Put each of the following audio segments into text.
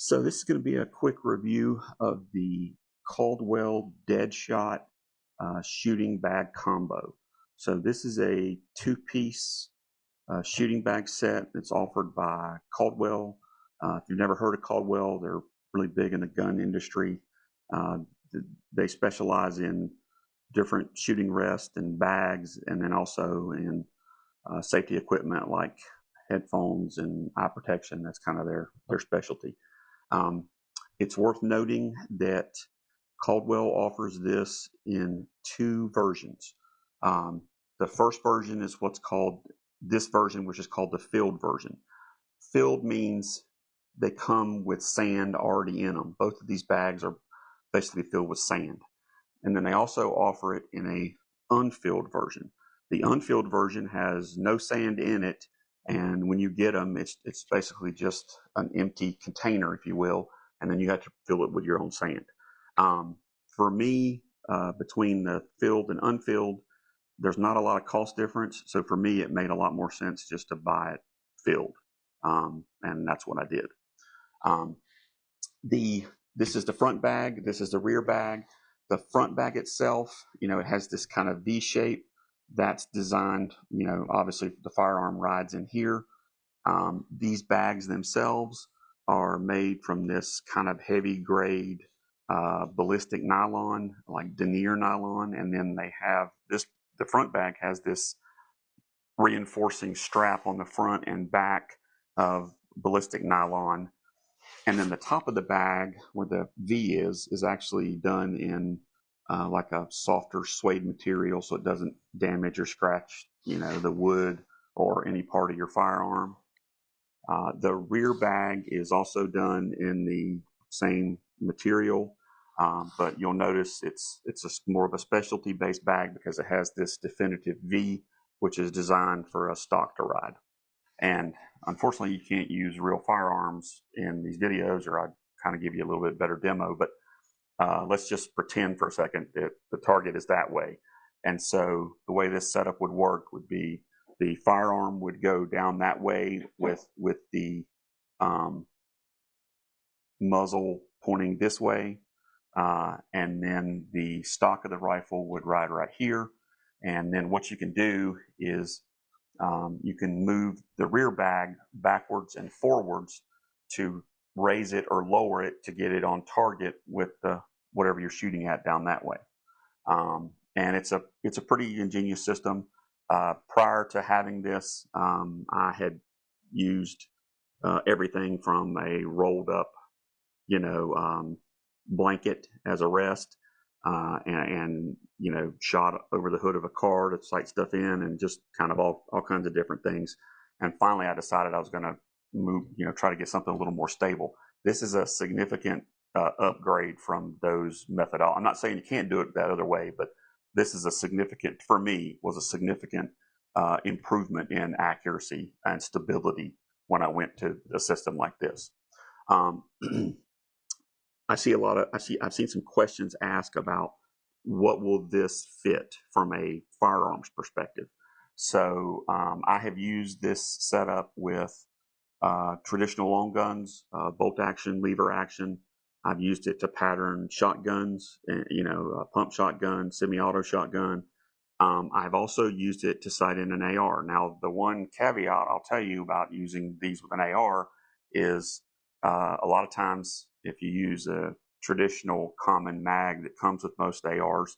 So this is going to be a quick review of the Caldwell Deadshot shooting bag combo. So this is a two-piece shooting bag set that's offered by Caldwell. If you've never heard of Caldwell, they're really big in the gun industry. Uh, they specialize in different shooting rests and bags, and then also in safety equipment like headphones and eye protection. That's kind of their specialty. Um, it's worth noting that Caldwell offers this in two versions. The first version is what's called this version, which is called the filled version. Filled means they come with sand already in them. Both of these bags are basically filled with sand. And then they also offer it in a unfilled version. The unfilled version has no sand in it, and when you get them, it's basically just an empty container, if you will, and then you have to fill it with your own sand. For me, between the filled and unfilled, there's not a lot of cost difference. So for me, it made a lot more sense just to buy it filled, and that's what I did. This is the front bag. This is the rear bag. The front bag itself, it has this kind of V shape that's designed, obviously the firearm rides in here. These bags themselves are made from this kind of heavy grade ballistic nylon, like denier nylon, and then they have this, the front bag has this reinforcing strap on the front and back of ballistic nylon. And then the top of the bag, where the V is actually done in like a softer suede material, so it doesn't damage or scratch, the wood or any part of your firearm. The rear bag is also done in the same material, but you'll notice it's more of a specialty-based bag because it has this definitive V, which is designed for a stock to ride. And unfortunately, you can't use real firearms in these videos, or I'd kind of give you a little bit better demo, but let's just pretend for a second that the target is that way. And so the way this setup would work would be the firearm would go down that way with the muzzle pointing this way, and then the stock of the rifle would ride right here. And then what you can do is you can move the rear bag backwards and forwards to raise it or lower it to get it on target with whatever you're shooting at down that way. And it's a pretty ingenious system. Prior to having this, I had used everything from a rolled up, blanket as a rest, and shot over the hood of a car to sight stuff in, and just kind of all kinds of different things. And finally, I decided I was going to move, try to get something a little more stable. This is a significant upgrade from those methodologies. I'm not saying you can't do it that other way, but this is a significant, for me, was a significant improvement in accuracy and stability when I went to a system like this. I've seen some questions asked about what will this fit from a firearms perspective. So I have used this setup with traditional long guns, bolt action, lever action. I've used it to pattern shotguns, pump shotgun, semi-auto shotgun. I've also used it to sight in an AR. Now, the one caveat I'll tell you about using these with an AR is a lot of times if you use a traditional common mag that comes with most ARs,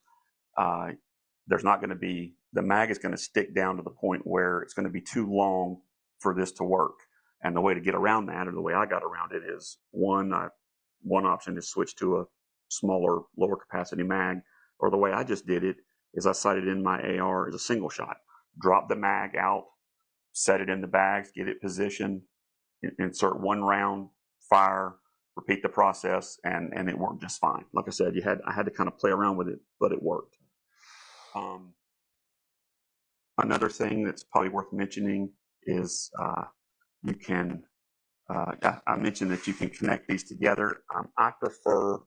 there's not going to be, the mag is going to stick down to the point where it's going to be too long for this to work. And the way to get around that, or the way I got around it, is one option is switch to a smaller, lower capacity mag, or the way I just did it is I sighted in my AR as a single shot, drop the mag out, set it in the bags, get it positioned, insert one round, fire, repeat the process, and it worked just fine. Like I said, I had to kind of play around with it, but it worked. Another thing that's probably worth mentioning is you can, I mentioned that you can connect these together. I prefer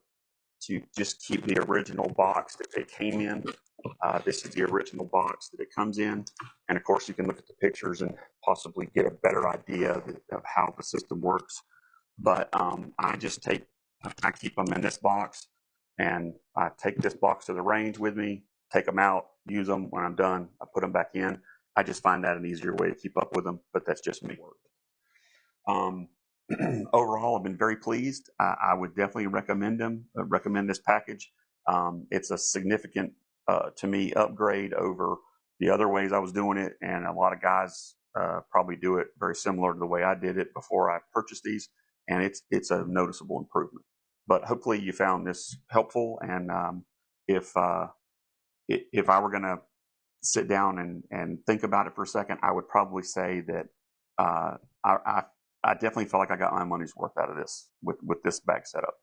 to just keep the original box that they came in. This is the original box that it comes in. And of course, you can look at the pictures and possibly get a better idea of how the system works But I keep them in this box, and I take this box to the range with me, take them out, use them. When I'm done, I put them back in. I just find that an easier way to keep up with them, but that's just me. Um, Overall, I've been very pleased. I would definitely recommend this package. It's a significant, to me, upgrade over the other ways I was doing it, and a lot of guys probably do it very similar to the way I did it before I purchased these, and it's a noticeable improvement. But hopefully, you found this helpful, and if if I were going to sit down and think about it for a second, I would probably say that uh, I, I, I definitely felt like I got my money's worth out of this with this bag setup.